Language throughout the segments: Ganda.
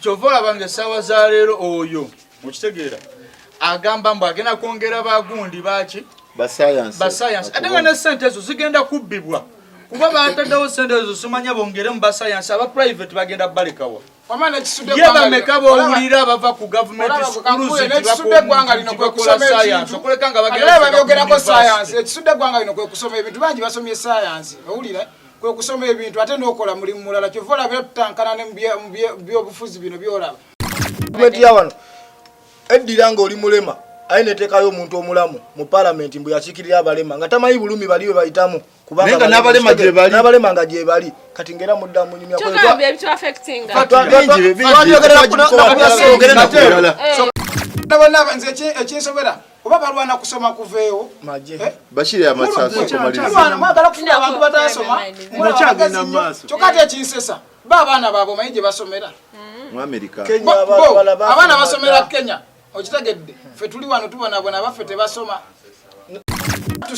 Chovola bange sawa za leero oyo mukitegeera agamba mbu agenda kwongera bagundi baki ba science ate nga ne sente ezo zigenda kubbibwa kuba bataddewo sente ezo simanya bongere mu ba science aba private bagenda balekawa wamana kisudde kwanga meka bowulira bava ku government schools ekisudde gwanga lino kwe kusoma science okuleka nga bagenda science ekisudde gwanga lino kwe kusoma ebintu bangi basomye science owulira kwe kusoma ebintu ate n'okola mulimu mulala kyovola byotutankana ne byobufuzi bino byolaba gavumenti ya wano eddira nga oli mulema ayina eteekayo omuntu omulamu mu palamenti mbu yakiikirira abalema nga tamanyi bulumi bali we bayitamu kubanga n'abalema nga gye bali kati ngera muddamu nyumya ekinsobera oba balwana kusoma kuveewo bashiri amasaso mwagala kufuna abantu batasoma kyokka ate ekinsesa ba abaana baabwe omanyi gye basomera mu America abaana basomera Kenya okitegedde ffe tuli wano tubonabona abaffe tebasoma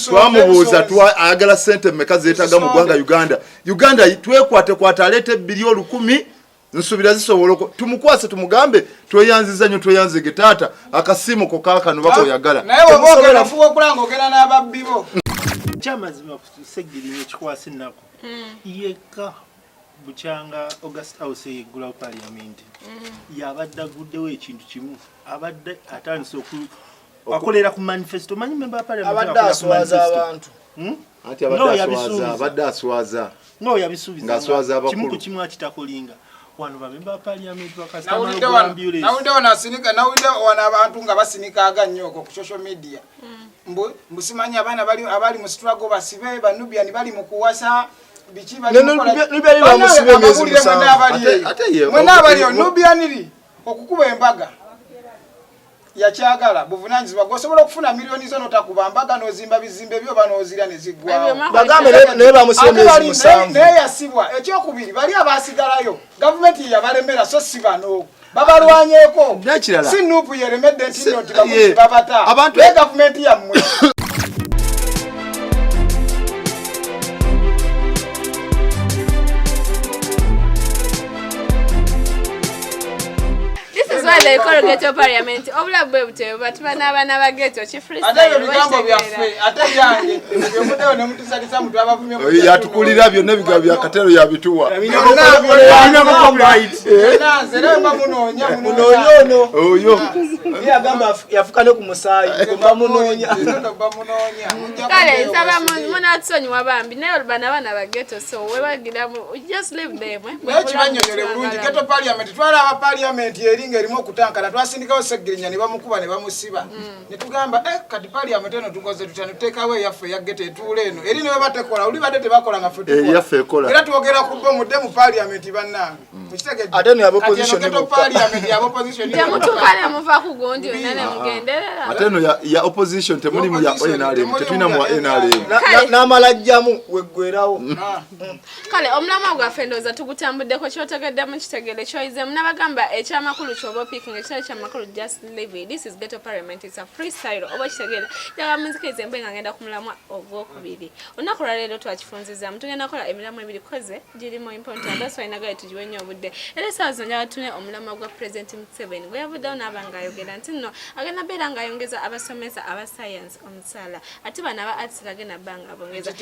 twamubuuza ayagala sente mmeka zeetaga mu ggwanga Uganda twekwate aleete bilioni 10 nsubira zisobola tumukwase tumugambe tweyanziza nnyo tweyanzige taata akasimu ko kaakano bakoyagala naye wabogera fuwa okulanga ogenda n'ababbibo kyamazima kusegirinya ekikwasa ennaku yekka bukyanga August House yeggulawo parliament yabadde aguddewo ekintu kimu abadde atandise akolera ku manifesto manyi member parliament abadde aswaza abantu ati abadde aswaza no yabisuubiza kimu ku kimu akitakolinga wano ba member parliament nawulidde wana abantu nga basinikaaga nnyo okwo ku social media mbusimanya abaana abali mu struggle basibe banubiani bali mu kuwasa nubianiri okukuba embaga yakyagala buvunanyizibwa gwosobola okufuna miliyoni zo notakuba mbaga nozimba bizimbe byo banozira neziggwawonaye yasibwa ekyokubiri bali abasigalayo gavumenti yabalemera so si bano babalwanyeko si nupu yeremedde nti nno tibamuzi babata naye gavumenti yammwe They call ghetto parliament. Obula bwebute but bana ba ghetto chi freestyle. Ate bigambo byaffe ate yange byomudewo ne mutusalisa mutwa abavumye mu yatukulira byonna bigambo bya katero ya bituwa. Zeremba munonya ono. Oyo. Yagamba yafukane ku musayi kumba munonya. Kale nsaba muna tsonyi wabambi nayo bana ba ghetto so we bagira just leave them. Ekibanyonyole bulungi ghetto parliament twala aba parliament eringa erimo kutankana twasindikawo segirinya ne bamukuba ne bamusiba ne tugamba kati parliament eno tukoze tutano tekawe yaffe ya ghetto etule eno eri ne batekola uli badde tebakola nga ffe yaffe ekola era twogera ku bo mudde mu parliament bannange mukitegedde ate ne opposition ne parliament ya opposition ne mutukale muva ku gondi nane mugenderera ate no ya opposition temuli mu ya NRM tetulina mu NRM n'amalajjamu weggwerawo kale omulama gwaffe ndoza tugutambuddeko kyotegedde mu kitegere kyoyizemu n'abagamba ekyamakulu chobo picking ekitali kyamakulu just leave it. This is ghetto parliament, it's a freestyle oba kitegere jaga muzika izembe ngenda kumulamwa ogwokubiri onakola lero twakifunziza mutugenda kola emilamwa ebiri koze girimo important that's why nagaye tujiwe nnyo obudde era saazo njaga tune omulama gwa president Museveni gwe yavuddewo n'abanga ayogera nti nno agenda beera nga ayongeza abasomesa aba science omusala ate bana ba arts agenda banga bongeza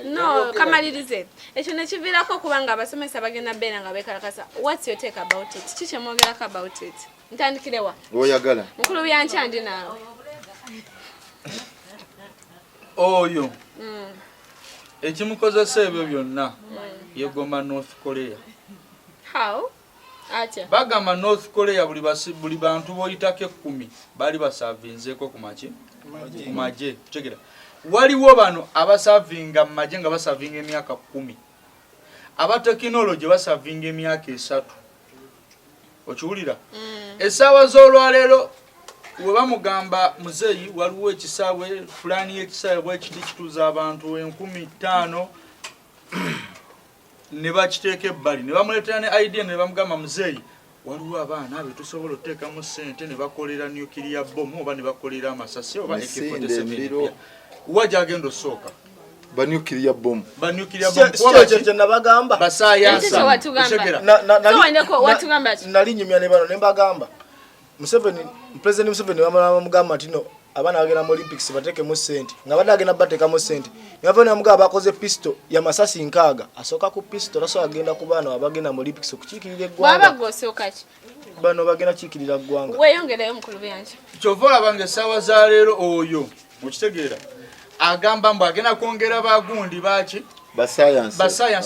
no kamalirize ekyo nekiviirako kubanga abasomesa bagenda beera nga bekalakasa. What's your take about it? Chiche mwogerako about it. Ntandikirewa oyagala mukulu byankyandi naawe oyo ekimukozesa ebyo byonna yegoma North Korea. How? Acha bagamba North Korea buli bantu boyitake 10 bali basavinzeko ku maje chegera waliwo bano abasavinga maje nga basavinga emyaka 10 aba technology basavinga emyaka 3 okiwulira esaawa z'olwaleero we bamugamba muzeeyi waliwo ekisaawe fulani y'ekisaawe bwekiti kituuza abantu 15,000 ne bakiteeka ebbali ne bamuleetera ne idea ne bamugamba muzeeyi waliwo abaana be tusobola oteekamu ssente ne bakolera nuclear bomb oba ne bakolera amasasi oba AK-47 wajja agenda osooka ba nuclear bomb kye nabagamba basayansa nali nyumya ne bano ne mbagamba President Museveni bamugamba nti no abaana bagenda mu Olympics bateke mu sente nga badagenda bateka mu sente yavana mugaba bakoze pistol ya masasi nkaaga asoka ku pistol aso agenda ku baana abagenda mu Olympics okukikirira eggwanga baba gosoka ki bano bagenda kikirira eggwanga weyongerayo mukulu byanje kyovola bange sawa za leero oyo mukitegeera agamba mbu agenda kwongera bagundi baki basayansi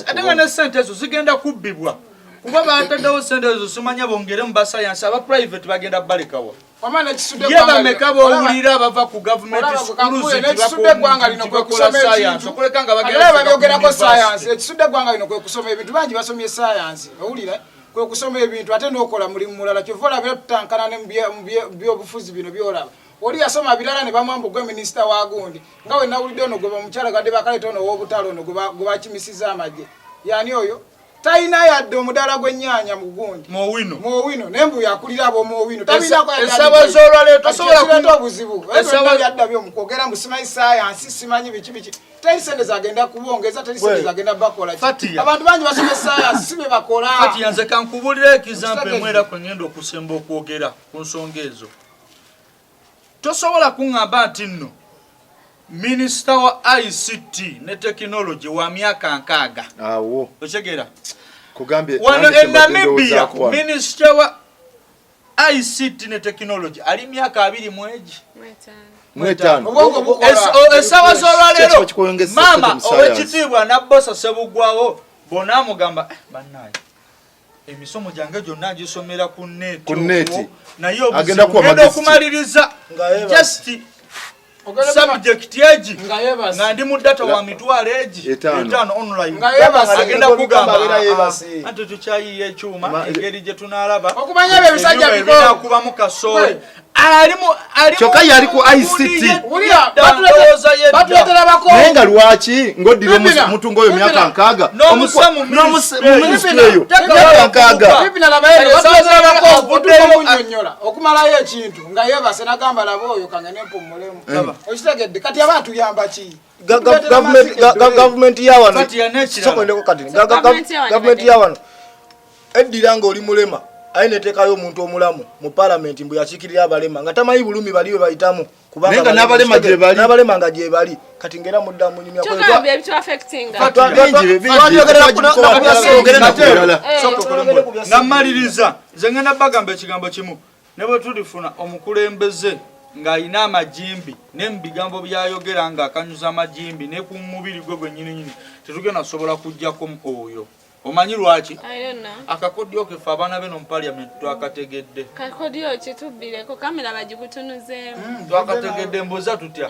ate nga ne sente ezo zigenda kubbibwa kuba bataddewo sente ezo simanya bongeremu basayansi aba private bagenda balekawa yebameka bowulira bava ku gavumenti ekisudde eggwanga lino kwe kusoma ekisudde eggwanga lino kwe kusoma ebintu bangi basomye sayansi owulira kwe kusoma ebintu ate n'okola mulimu mulala kyova olaba tutankana ne byobufuzi bino byolaba oli yasoma birala ne bamwamba gwe minisita wa gundi nga we nawulidde ono gwe bamukyala gadde bakaleta ono w'obutalo ono gwe bakimisiza amagye yani oyo taina yadde omudala gw'ennyaanya mu gundi muwino nembu yakulira abo muwino esaba z'olwaleero tosobola obuzibu yadda byomukwogera mbu simanyi sayansi simanyi biki teri sente zagenda kubongeza teri sente zagenda bakola abantu bangi basome sayansi si bye bakola kati yanze kankubulira ekizampe mwera kwe ngenda okusemba okwogera ku nsonga ezo tosobola kuŋŋamba nti nno minisita wa ICT ne technology wa myaka 6 awo okitegeera kugambye wano e Namibia minisita wa ICT ne technology ali myaka 25 esawa z'olwaleero maama owekitiibwa nabbosa Sebugwawo bona amugamba bannaye emisomo gyange gyonna gisomera ku neti naye obugenda okumaliriza just subject egi nga ndi mu data wa mitwalo egi 5 online agenda kugamba ate tukyayiye ekyuma engeri gye tunaalaba okumanya ebisajja biko kuba mu kasoole alimu kyokka yali ku ICT batuletera bako naye nga lwaki ng'oddira mutungo oyo myaka 6 n'omuminisitule eyo myaka 6 okumalayo ekintu nga yebase nagamba laba oyo kangene mpumulemu okitegedde kati abantu yamba ki gavumenti yawano sokoleko kati gavumenti yawano eddira nga oli mulema ayina eteekayo omuntu omulamu mu palamenti mbu yakiikirira abalema nga tamanyi bulumi bali we bayitamu kubanga n'abalema nga gye bali kati ngera mudda mu nyumya namaliriza nze ngenda bagamba ekigambo kimu ne bwe tulifuna omukulembeze ng'alina amajimbi ne mu bigambo byayogera nga akanyuza amajimbi ne ku mubiri gwe gwennyininyini tetugenda kusobola kujjako oyo omanyi lwaki akakodyo kefe abaana beno mu parliament twakategedde twakategedde mbuuza tutya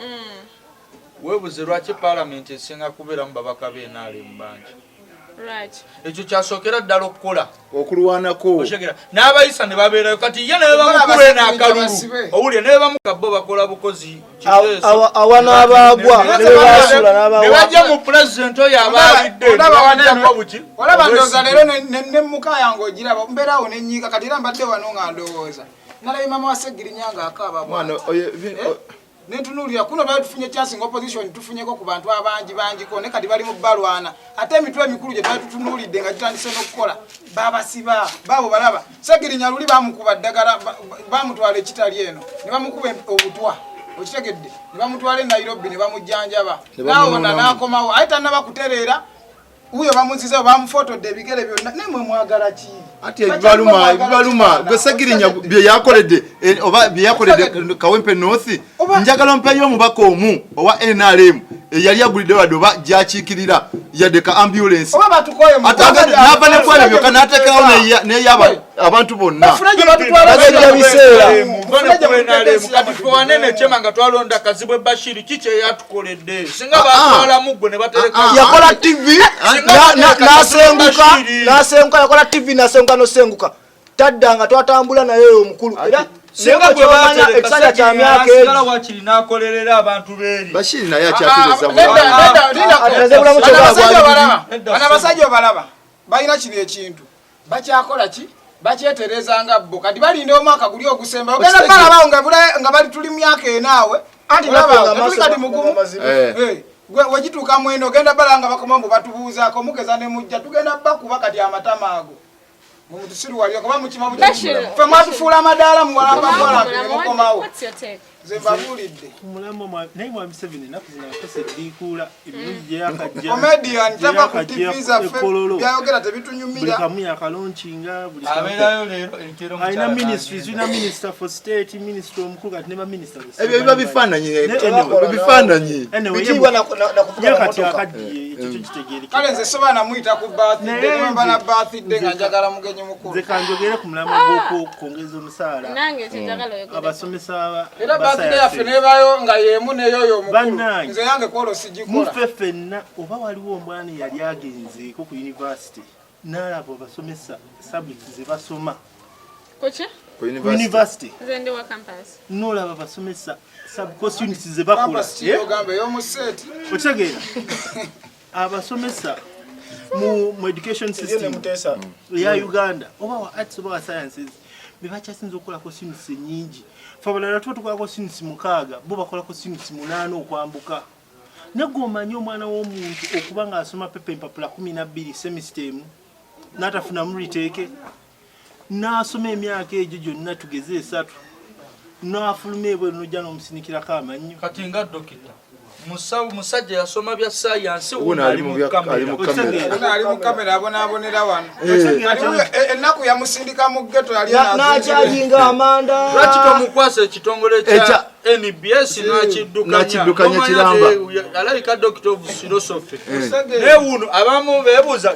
weebuze lwaki parliament esinga kubeeramu babaka b'NRM bangi ekyo kyasookera ddala okukola okulwanako n'abayisa ne babeerayo kati ye ne bamukula n'akalulu owulire ne bamukabbo bakola bukozi awana abagwa ne bajja mu pulezidenti oyo abaalidde olaba ndowooza leero ne muka yange ogiraba mbeerawo nenyiika kati era mbadde wano nga ndowooza nalabi mama wa Seggirinya ng'akaaba nentunuulira kuno bali tufunye chance nga opposition tufunyeko ku bantu abangiko ne kati bali mu balwana ate emitwe emikulu gye twali tutunuulidde nga gitandise n'okukola babasiba baabo balaba Seggirinya luli bamukuba ddagala bamutwala ekitali eno ne bamukuba obutwa okitegedde ne bamutwala e Nairobi ne bamujjanjaba naawona n'akomawo aye tannabakutereera uyo bamuzizewo bamufotodde ebigere byonna nemwe mwagala ki ati ebibaluma gwe Seggirinya bye yakoledde oba bye yakoledde Kawempe North njagala mpeyo omubaka omu owa NRM eyali agulidde wadde oba gyakiikirira yadde ka ambulance n'ava nekwala byokka n'ateekerawo neyaba abantu bonna kati twanene kyema nga twalonda Kazibwe Bashiri kiki eyatukoledde singa batwalamu gwe ne batereka yakola TV nasenguka yakola TV nasenguka nosenguka taddanga twatambula naye omukulu era singa gwe batereka ekisanja kya myaka egala wakiri n'akolerera abantu beeri Bashiri naye akyakiriza abasajja obalaba balina kino ekintu bakyakola ki bakyetereza nga bo kati balinda omwaka guli ogusemba ogenda balabawo nga bali tuli myaka enaawe anti nabanga tuli kati mugumu gwe wegituuka mweno ogenda balanga bakoma mbu batubuuzaako mugeza ne mujja tugenda bakuba kati amatama ago mumutusiru waliyo kuba mukima fe mwatufuula amadaala muwalambamuwalambi ne mukomawo nze mbabulidde Mulamo naye mwami Museveni ennaku zino akose eddiikuula emirundi gye yakajja comedian tava ku TV zaffe byayogera tebitunyumira buli kamu yakalonkinga buli abeerayo leero ekiro alina ministries tulina minister for state minister omukulu kati ne baminister ebyo biba bifaananyi ye kati akaddiye ekyo kitegeereka kale nze soba namuyita ku birthday nemba na birthday nga njagala mugenyi mukulu nze kanjogere ku mulamwa gw'okwongeza omusaala nange ekyenjagala oyogere abasomesa era birthday yaffe nebayo nga yemu neyoyo omukulu Bannange. nze yange kwolo sigikola muffe ffenna oba waliwo omwana yali agenzeeko ku university n'alaba abasomesa subjects ze basoma kuki ku university nze ndi wa campus n'olaba abasomesa subcourse units ze bakola ogamba ey'omuseeti okitegeera abasomesa mu education system ya Uganda oba wa arts oba wa sciences bebakyasinza okukolako units nyingi fe abalala tuba tukolako units 6 bo bakolako units 8 okwambuka negwe omanyi omwana w'omuntu okuba ng'asoma pepa empapula 12 semester emu n'atafunamu riteeke n'asoma emyaka egyo gyonna tugeze 3 n'afuluma ebweru n'ojja n'omusinikirako amannyo kati nga dokita musajja yasoma bya science ali mu kamera abonaabonera wano ennaku yamusindika mu ggeto yali nakyayinga amanda lwaki tomukwasa ekitongole kya NBS nakiddukanya kiramba alabika doctor of philosophy naye wuno abamu beebuuza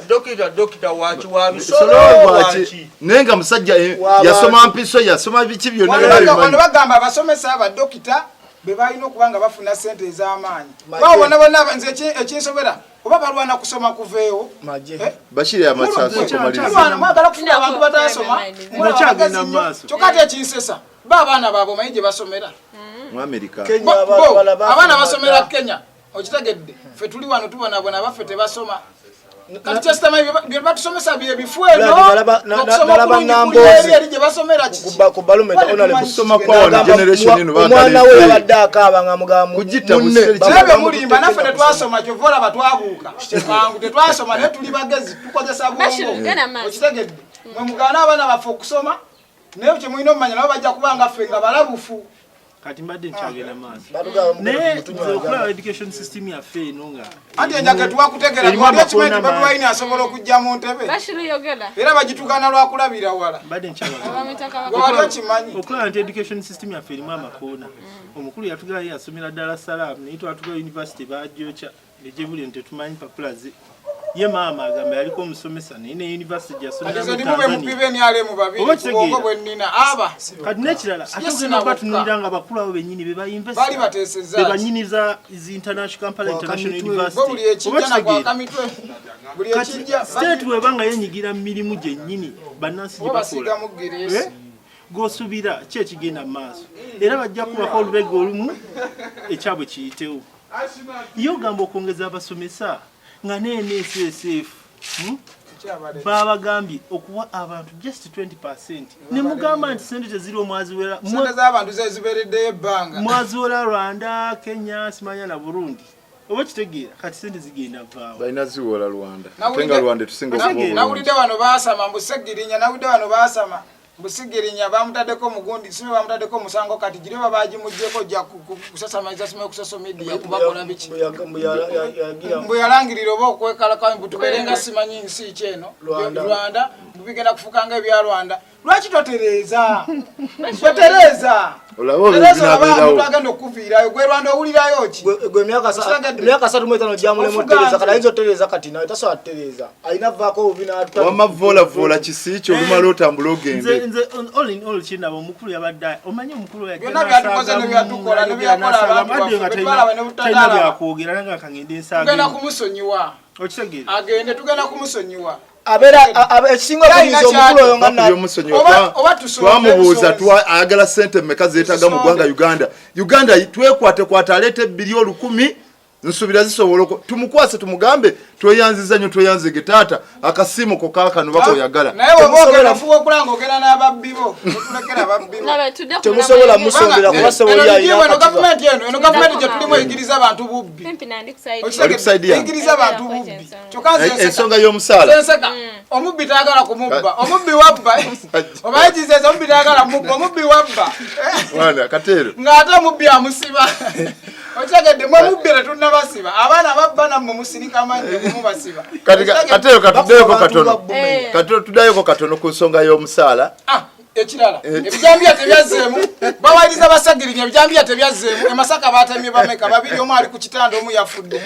dokita waki wabisolo waki naye nga musajja yasoma mpiso yasoma biki byonna wano bagamba abasomesa abadokita bebalina okuba nga bafuna sente ez'amaanyi bawo bonna bonna nze ekinsobera oba balwana kusoma kuveewo bashiri amasaaso mwagala kufuna abantu batasoma kyokka ate ekinsesa ba abaana baabwe omanyi gye basomera mu America abaana basomera Kenya okitegedde ffe tuli wano tubonabona baffe tebasoma kati kyesitamayi bye batusomesa bye bifu eno okusoma kulungi eri gye basomera kiki kusoma kwa generation eno omwana we yabadde akaaba nga mugamu nabe mulimba naffe tetwasoma kyova olaba twabuuka mangu tetwasoma naye tuli bagezi tukozesa bwongo okitegedde mwe mugaana abaana baffe okusoma naye kye mulina omumanya nabo bajja kuba nga ffe nga balabufu kati mbadde nkyagenda maaso naye nze okulaba education system yaffe eno nga anti enjaga twakutegera twali ekimanyi Bobi Wine asobola okujja mu ntebe era bagitugaana lwakulabira wala mbadde nkyagala wali okimanyi okulaba nti education system yaffe erimu amakoona omukulu yatugala yasomera Dar es Salaam naye twatugala university bajooca nejebuli nti tetumanyi papula ze ye maama agamba yaliko omusomesa naye ne university gyasomera mu kati n'ekirala ate ogenda okubatunulira nga bakulu abo bennyini be bayinvestibanyiniza zi Kampala International University kati state weba nga yenyigira mu mirimu gyennyini bannansi gye bakola g'osuubira ki ekigenda mu maaso era bajja kubako olubega olumu ekyabwe kiyitewo ye ogamba okwongeza abasomesa nga NSSF babagambye okuwa abantu just 20% ne mugamba nti sente teziri omwaziwera mwaziwera Rwanda Kenya simanya na Burundi oba kitegeera kati sente zigenda vaawo balina ziwola Rwanda atenga Rwanda tusinga nawulidde wano baasama mbusegirinya nawulidde wano baasama Busigirinya bamutaddeko mugundi sime bamutaddeko musango kati gire babagimujjeko jja kusasamaliza sime ku social media kubakola biki mbu yalangirira oba okwekala kwa mbu tuberenga simanyi nsi kyeno Rwanda mbigenda kufukanga ebya Rwanda lwaki totereza olabo binabeerawo twagenda okuviirayo gwe Rwanda owulirayo ki gwe emyaka 3 gyamulemu otereza kati ayinza otereza kati nawe tasobola kutereza alina vaako obubina wamavoolavoola kisi kyo olumala otambula ogende nze all in all kinabo omukulu yabadde omanyi omukulu byonna byatukoze ne byatukola ne byakola abantu talina byakwogera nga kangende ensaaga tugenda kumusonyiwa okitegeera agende tugenda kumusonyiwa abera ekisinga okuyiza omukulu oyo nga twamubuuza ayagala sente mmeka zeetaga mu ggwanga Uganda twekwate aleete $1,000 nsubira zisobola tumukwase tumugambe tweyanziza nnyo tweyanzige taata akasimu ko kaakano bako oyagala naye wabogera fuwa okulanga ogenda n'ababbibo otulekera ababbibo temusobola musondera kuba sebolyayino gavumenti eno gavumenti gye tulimu eyigiriza abantu bubbi eyigiriza abantu bubbi ensonga y'omusaala omubbi taagala kumubba omubbi wabba oba ekizeza omubbi taagala mubba omubbi wabba ng'ate omubbi amusiba okitegedde mwe mubbi tetunnabasiba abaana babba nammwe musirika manje mumubasiba katero tudayoko katono ku nsonga y'omusaala ekirala ebijambiya tebyazzeemu bawaliza basagirinya ebijambiya tebyazzeemu emasaka batemye bameka babiri omu ali ku kitanda omu yafudde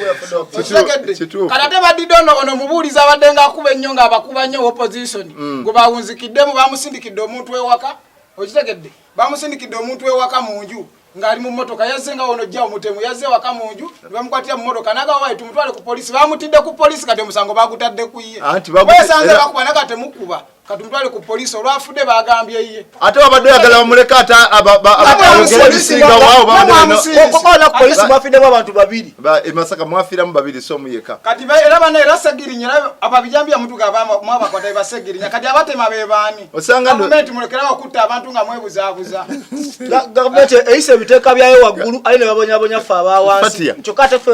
okitegedde kati ate badidde ono mubuuliza abadde ng'akuba ennyo ng'abakuba nnyo opposition gwe bawunzikiddemu bamusindikidde omuntu ewaka okitegedde bamusindikidde omuntu ewaka mu nju ngali mu motoka yazze nga wono jja omutemu yazze waka mu nju bamukwatira mu motoka nagawaye tumutwale ku polisi bamutidde ku polisi kati omusango bagutadde ku ye wesanze bakuba naga temukuba katumutwale ku polisi olwafudde bagambye ye ate babadde oyagala bamuleka ate ayogera ebisinga waawokokona ku polisi mwafiddemu abantu babiri emasaka mwafiiramu babiri so omuyeka kati era bana era segirinya ababijambya mutuga mwabakwata basegirinya kati abatema be baani gavumenti mulekerawo okutta abantu nga mwebuzaabuza gavumenti eyise ebiteeka byayo waggulu ali ne babonyabonya ffe abawansi kyokka ate ffe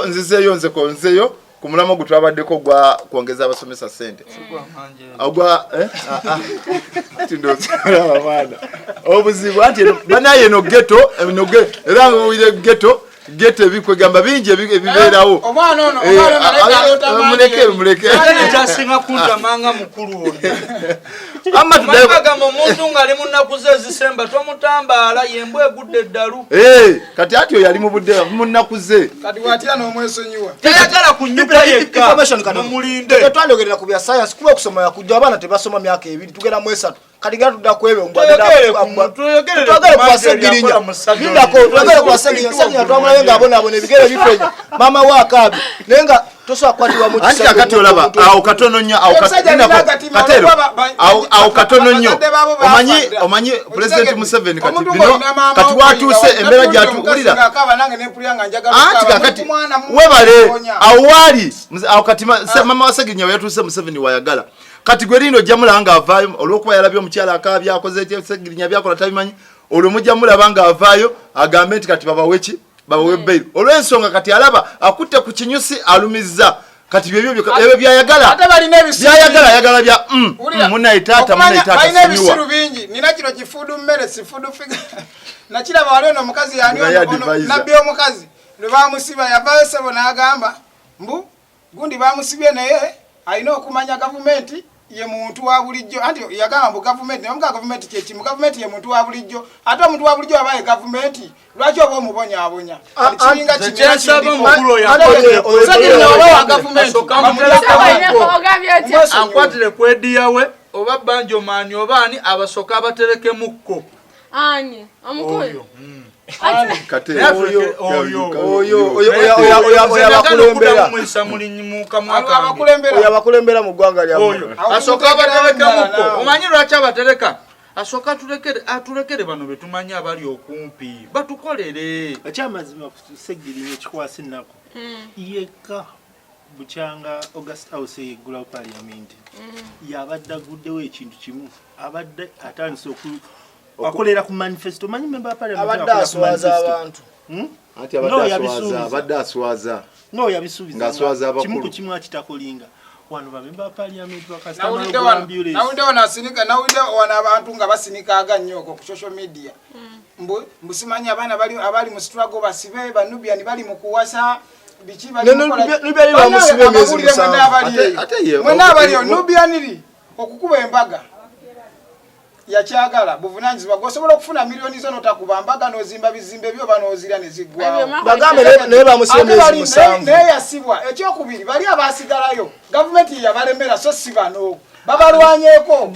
nzizeeyo nzeyo ku mulamwa gutwabaddeko gwa kwongeza abasomesa ssente ogwa obuzibu anti banaye eno geto era ngawire geto ebikwegamba bingi ebibeerawo muleke ekyasinga kuntamanga mukulu ono amagamba omuntu ng'ali mu nnaku ze ezisemba tomutambaala yembwa egudde eddalu kati ati oyo ali mu budde mu nnaku ze kati watira n'omwesonyiwa tayagala kunyuka yekka mumulinde twandogerera ku bya sayansi kuba okusoma yakujja abaana tebasoma myaka ebiri tugenda mu esatu kati gera tudda kwebe twagale kwasegirinya bindako twagale kwasegirinya twamulabe ng'abonaabona ebigere bifenya maama we akaabi naye nga tosobola kukwatibwa mu anti kakati olaba awo katono nnyo awo katono nnyo omanyi pulezidenti Museveni kati bino kati watuuse embeera gyatuwulira anti kakati webale awo waali awo kati maama wasegirinya we yatuuse Museveni wayagala kati gwe lino ojja mulaba ng'avaayo olw'okuba yalabye omukyala akaabya akoze ekyesegirinya byakola tabimanyi olwo mujja mulaba ng'avaayo agambe nti kati babawe bbeeyi olw'ensonga kati alaba akutte ku kinyusi alumizza kati ebyo byayagala ayagala bya munaye taata balina ebisiru bingi nina kino kifuudu mmere sifuudu figa nakiraba wali ono omukazi yani nabbi omukazi lwe bamusiba yavaayo sebo n'agamba mbu gundi bamusibye naye alina okumanya gavumenti ye muntu wa bulijjo anti yagamba mbu gavumenti namuga gavumenti kyekimu gavumenti ye muntu wa bulijjo ate omuntu wa bulijjo abaye gavumenti lwaki oba omubonyaabonya kiringa ankwatire kwediyawe oba banjomaani obaani abasooka abaterekemukko ani omukulu abakulembera mu ggwanga lyammwe asooka abaterekemukko omanyi lwaki abatereka asooka atulekere bano betumanyi abali okumpi batukolere ekyamazima kusegirinya ekikwasa ennaku yekka bukyanga August House yeggulawo paliamenti yabadde aguddewo ekintu kimu abadde atandise akolera ku manifesto manyi member parliament abadde aswaza abantu ati abadde aswaza no yabisuubiza ngaswaza abakulu kimu ku kimu akitakolinga wano ba member parliament nawulidde wana abantu nga basinikaaga nnyo ku social media mbusimanyi abaana abali mu struggle basibe banubiani bali mu kuwasa biki bali nubianiri okukuba embaga yakyagala buvunanyizibwa gwosobola okufuna miliyoni zo notakuba mbaga nozimba bizimbe byo banozira nezigwawo bagambe naye bamusembezi musanvu naye yasibwa ekyokubiri bali abasigalayo gavumenti yabalembera so si bano babalwanyeko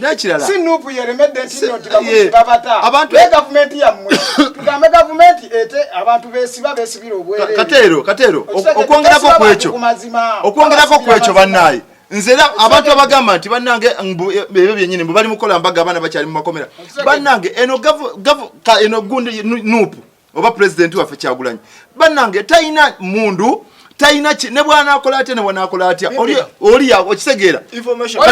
si nupu yeremedde nti noti babata naye gavumenti yammwe tugambe gavumenti ete abantu besibira obwerere katero okwongerako kwekyo bannaye nzera abantu abagamba nti bannange ebyo byennyini bwe bali mukola mbaga abaana bakyali mu makomera bannange eno gundi nupu oba president waffe Kyagulanyi bannange tayina mundu tayina ne bwana akola ate ne bwana akola atya oli okisegeera information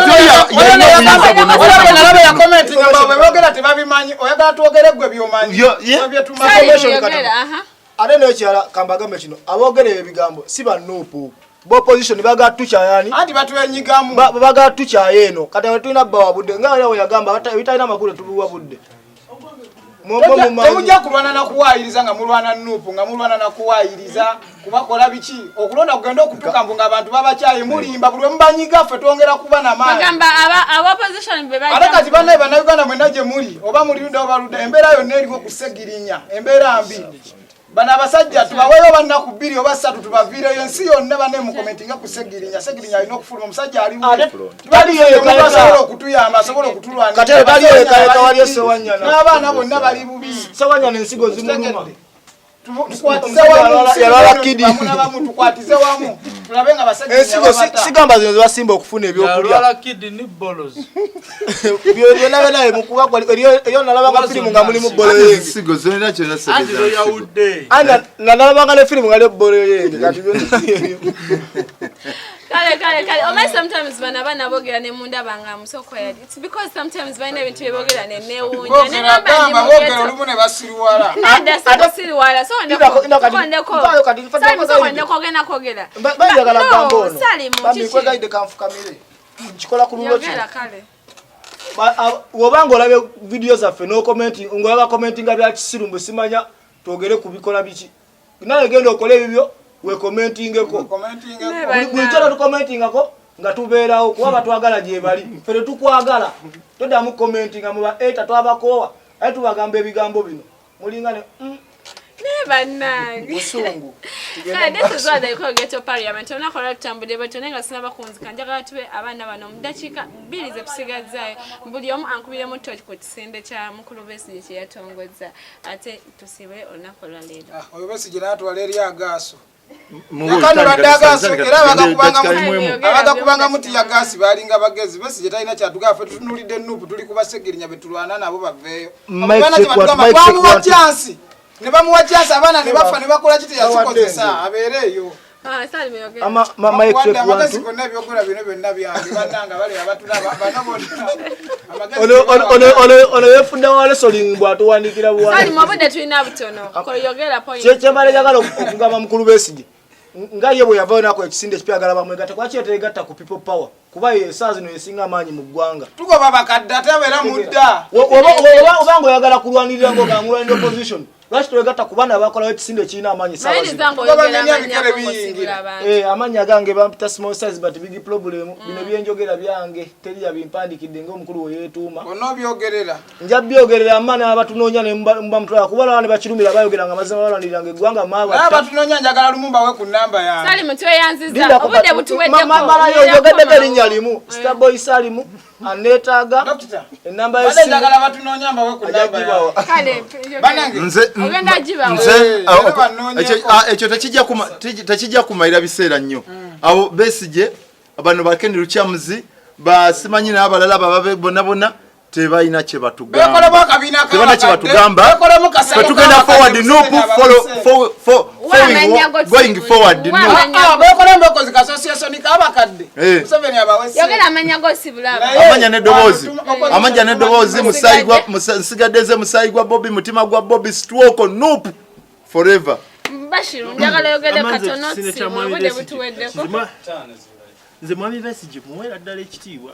nalabe ya comment ngamba bwogera tebabimanyi oyagala twogere gwe byomanyi ate n'ekyala kambagambe kino aboogera ebigambo si bannuupu b'opposition baga tukyayani anti batwenyigamu baga tukyaye eno kati tulina bbawa budde nga yawe yagamba bitalina makulu tubuwa budde temujja kulwana na kuwayiriza nga mulwana nupu nga mulwana na kuwayiriza kubakola biki okulonda kugenda okutuka mbu nga abantu babakyaye mulimba buli mubanyiga ffe twongera kuba na maanyi ate kati bannaye bannayuganda mwenna gye muli oba mulidde oba ludde embeera yonna eriwo kusegirinya embeera mbi bana abasajja tubaweeyo bannaku 2 oba 3 tubaviireyo ensi yonna banne mu commentinga kusegirinya segirinya alina okufuluma omusajja aliasobola okutuyamba asobola okutulwanira n'abaana bonna bali bubi sewanyana ensigo zimuluma tukwatize wamu tulabe nga ensigo sigamba zino zebasimba okufuna ebyokulya byonabenaye mukuba eriyo nalabanga firimu nga mulimu boloyenge nalabanga ne firimu nga leboloyenge kati Kale, sometimes bana bogera ne munda banga musokoya. It's because sometimes bana ebintu bebogera ne newunya. Ne namba bogera olumune basiriwala. Nada basiriwala. So ndeko gena kogera. Bayagala gambo ono. Bami kwe gaide kanfukamire. Chikola kulungo chi. Kale. Wobanga olabe video zaffe no commenting ngolaba commentinga bya kisirumbu simanya togere kubikola biki. Naye genda okole bibyo we commentingeko bwitara tucommentingako nga tubeerawo kuba batwagala gye bali fere tukwagala toddamu commentinga muba eta twabakowa aye tubagamba ebigambo bino mulingane bannange busungu this is why they call ghetto parliament onakola tutambudde bweto naye nga sinaba kunzika njagala tube abaana bano mu dakiika 2 ze tusigazaayo buli omu ankubiremu toki ku kisinde kya mukulu Besigye kye yatongozza ate tusibe olunaku lwa leero oyo Besigye n'atwala eri agaaso abagakubanga muti ya gasi balinga bagezi Besigye talina kyatugaa ffe tutunulidde nupu tuli kubasegerinya betulwana nabo baveeyo bamuwa chansi ne bamuwa chansi abaana ne bafa ne bakola kiti yazikozesa abeereeyo amagezi gonna ebyokola bino byonna byange bannanga bali abatulaba ono yefunda wa wrestling bw'atuwandikira buwankyemale jagala okugamba mukulu Besigye nga ye bwe yavaayo nako ekisinde ekipyagala bamwegata kwaki yetegatta ku people power kuba saa zino yesinga amaanyi mu ggwanga tugoba bakadde ate abeera mudda obanga oyagala kulwanirira ng'ogamulwanira opposition lwaki twegatta ku baana abakolawo ekisinde ekirina amaanyi amaanyi agange bampita small size but big problem bino byenjogera byange teri yabimpandikidde ng'omukulu we yeetuuma nja byogerera amaani abatunoonya ne mba mutwala kuba laba ne bakirumira bayogeranga amazima balwaniriranga eggwanga maabatunoonya njagala Lumumba we ku namba yangemalayo ojogeddeko erinnya limu starboy salimu aneetaaga enamba ekyo tekijja kumalira biseera nnyo abo Besigye bano bakendi Lukyamuzi basimanyi n'abalala bababe bonna bonna tebalina kye batugamba tugenda forward nupu going forward amanya n'eddoboozi nsigaddeze Musaayi gwa Bobby mutima gwa Bobby Stroke nupu forever Bashiru njagala yogede katono obudde butuweddeko nze mwami Besigye muwera ddala ekitiibwa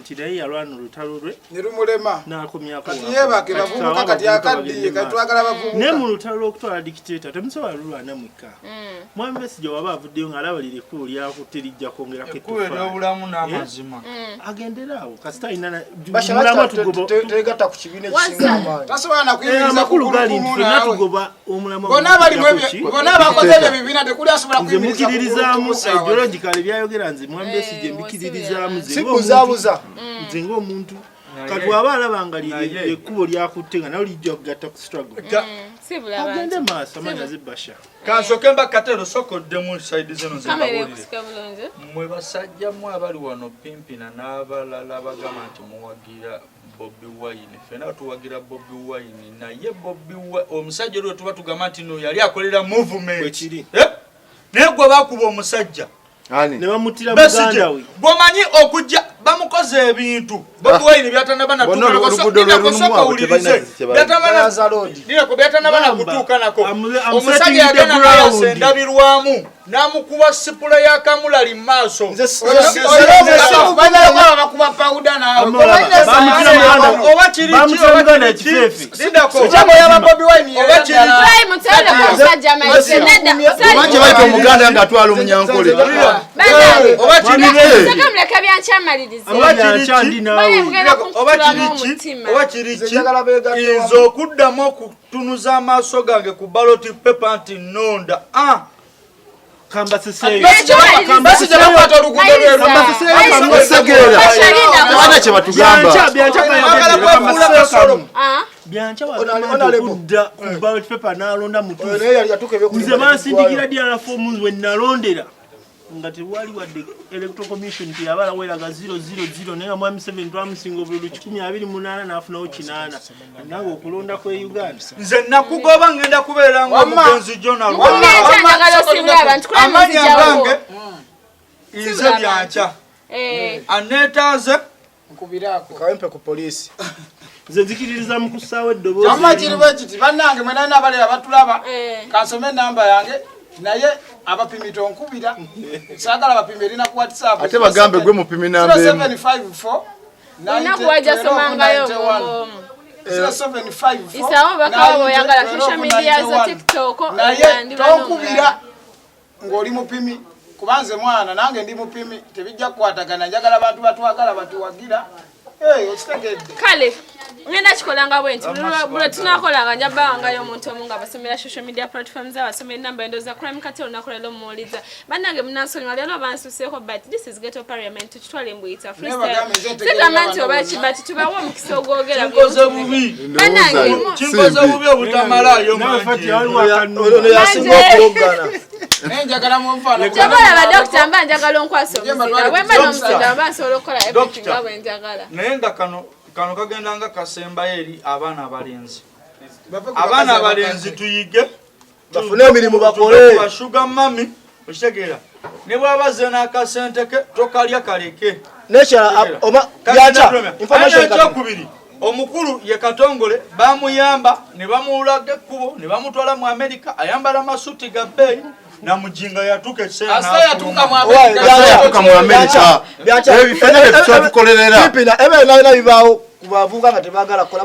nti naye yalwana olutalo lwe ne lumulema n'akomyako yebake bavubuka kati akaddiye kati twagala bavubuka naye mu lutalo lw'okutwala dictator temusobola lulwana mwekka mwami Besigye waba avuddeyo ng'alabalira ekkulu lyakutte lijja kwongerako obulamu n'amazima agenderaawo kasita alina tegatta ku kibiina ekisinga amaanyi tasobola nakuyimiriza amakulu gali nti fenna tugoba omulamwa bonna abakoze ebyo bibiina tekuli asobola kuyimiriza mukirizaamu ideologically byayogera nze Besigye mbikiririzaamu nze ng'omuntu kati waba alabanga ekkubo lyakutte nga nawe lijja kugatta ku struggle agende maaso amanya zibasha kansoke mbakatero sokoddemu saidi zino zebawulire mmwe basajjamu abali wano pimpina n'abalala bagamba nti muwagira Bobi Wine fena tuwagira Bobi Wine naye Bobi Wine omusajja lwe tuba tugamba nti no yali akolera movement naye gwe bakuba omusajja ne bamutira Buganda we bomanyi okujja bamukoze ebintu Bobi Wine byatanabana byatanabana kutuuka nako omusajja yagana nayasendabirwamu namukuba sipula ya kamulali maaso omuganda nga atwala omunyankole oba kiriki nze okuddamu okutunuza amaaso gange ku ballot paper nti nonda kamba seseyo Bianca wakudda ku ballot paper n'alonda mutu nze bansindikira ddala fomu we nalondera nga tewali wadde electoral commission teyabala weraga 000 naye nga mwami 7 twamusinga obululu 128 n'afunawo 8 nange okulonda kwe Uganda nze nakugoba ngenda kubeera ng'omugenzi Jonal amanyi agange nze Bianca aneetaaze kawempe ku poliisi nze nzikiririza mu kusaawa eddoboozi amakiriwe kiti bannange mwe nalina abalera batulaba kansome enamba yange naye abapimi tonkubira saagala bapimi erina ku WhatsApp ate bagambe gwe mupimi namba 0754 isawo bakawa oyagala social media za TikTok naye tonkubira ng'oli mupimi kubanze mwana nange ndi mupimi tebijja kukwatagana njagala abantu batwagala batuwagira kale ngenda kikolanga bwenti bule tunakolanga njabangayo omuntu omu nga basomera social media platforms abasomera enamba endoza crime kati olunakolera omuwuliza bannange munansonyiwa leero bansuseeko but this is ghetto parliament tukitwale mbuyita freestyle sigamba nti oba kibati tubawo omukisa ogwogera kinkoze bubi obutamalayo yasinga okuwoggana nenjagala mumfano kyobalaba dokita mba njagala onkwasa omuzinga bwemba n'omuzinga mba nsobola okukola everything nga bwe njagala naye nga kano kagenda nga kasembayo eri abaana abalenzi tuyige bafune emirimu bakole bashuga mami okitegeera ne bwabaze n'akasente ke tokalya kaleke ekyokubiri omukulu ye Katongole bamuyamba ne bamuulaga ekkubo ne bamutwala mu Amerika ayambala amasuti ga bbeeyi namujinga yatuka ekiseera yatuka mu Amerika ebifene bye tukolerera ebyo bibaawo kubavuga nga tebagala kola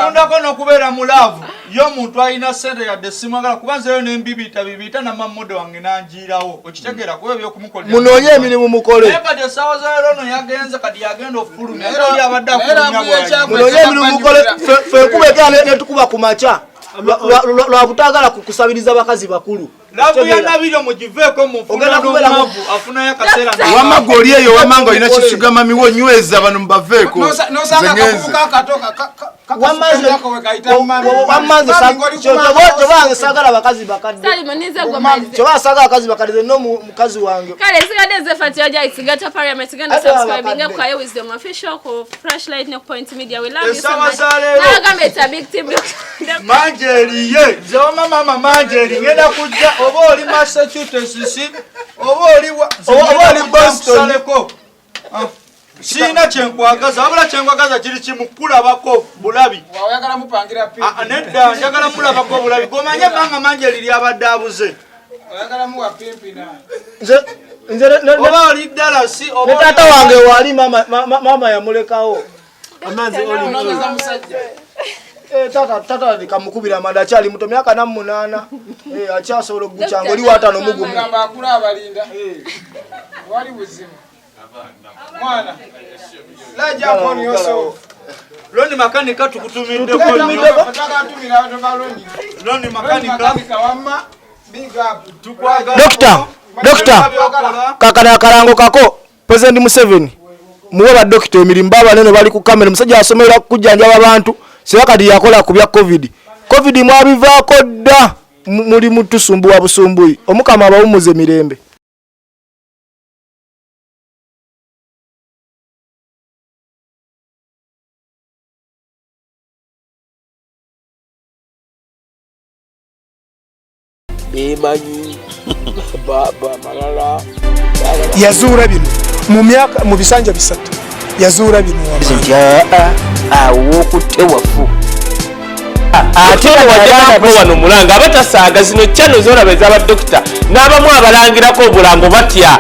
tundako n'okubeera mulaavu yo omuntu alina sente yadde simwagala kubanzayo n'embibita bibita namamode wange nanjiirawo okitegeera kuba ebyokumukolera munoonye emirimu mukole naye kati essaawa za leero no yagenze kati yagenda ofulumya era oli abadde akulunya munoonye emirimu mukole fe enkuba egala netukuba ku makya lwa butagala kusabiriza bakazi bakulu lavu ya nabiro mugiveeko mufuna n'omwavu afunayo akaseera wamagga oli eyo wamanga olina kisugama miwo nyweza bano mubaveeko kyobange sagala bakazi bakadde kyobasagala bakazi bakadde nomukazi wange kale sigadde zefatira jaisi ghetto parliament genda subscribing ku Kayo Wisdom official ku Flashlight ne Point Media we love you so much nagambe it's a big team manjeriye zoma mama manjeri ngenda kujja oba oli Massachusetts oba oli Boston Sina kyenkwagaza wabula kyenkwagaza kiri kimu kulabako bulabi oyagala mupangira pi nedda njagala mulabako bulabi gomanye banga manjeri lyabadde abuze oyagala muwa pimpi na oba oli Dallas ne taata wange wali mama yamulekawo amazi oli tata likamukubira amanda akyali muto myaka 8 akyasobola okugukyanga oli watano mugumu ngamba akula abalinda wali buzimu mwana laja hapo ni yoso Loni makanika tukutumide ko nataka tumira watu baloni Loni makanika wamma big up Doctor kakana karango kako President Museveni muwe badokita emirimu babanene bali ku kamera musajja asomera kujjanjaba abantu siba kati yakola ku bya covid mwabivaako dda muli mutusumbuwa busumbuyi omukama abawumuze mirembe yazuula bino mu myaka mu bisanja bisatu yazuula bino awokutte wafu ate wadde wano mulanga abatasaaga zino channel zolaba ez'abadokita n'abamu abalangirako obulango batya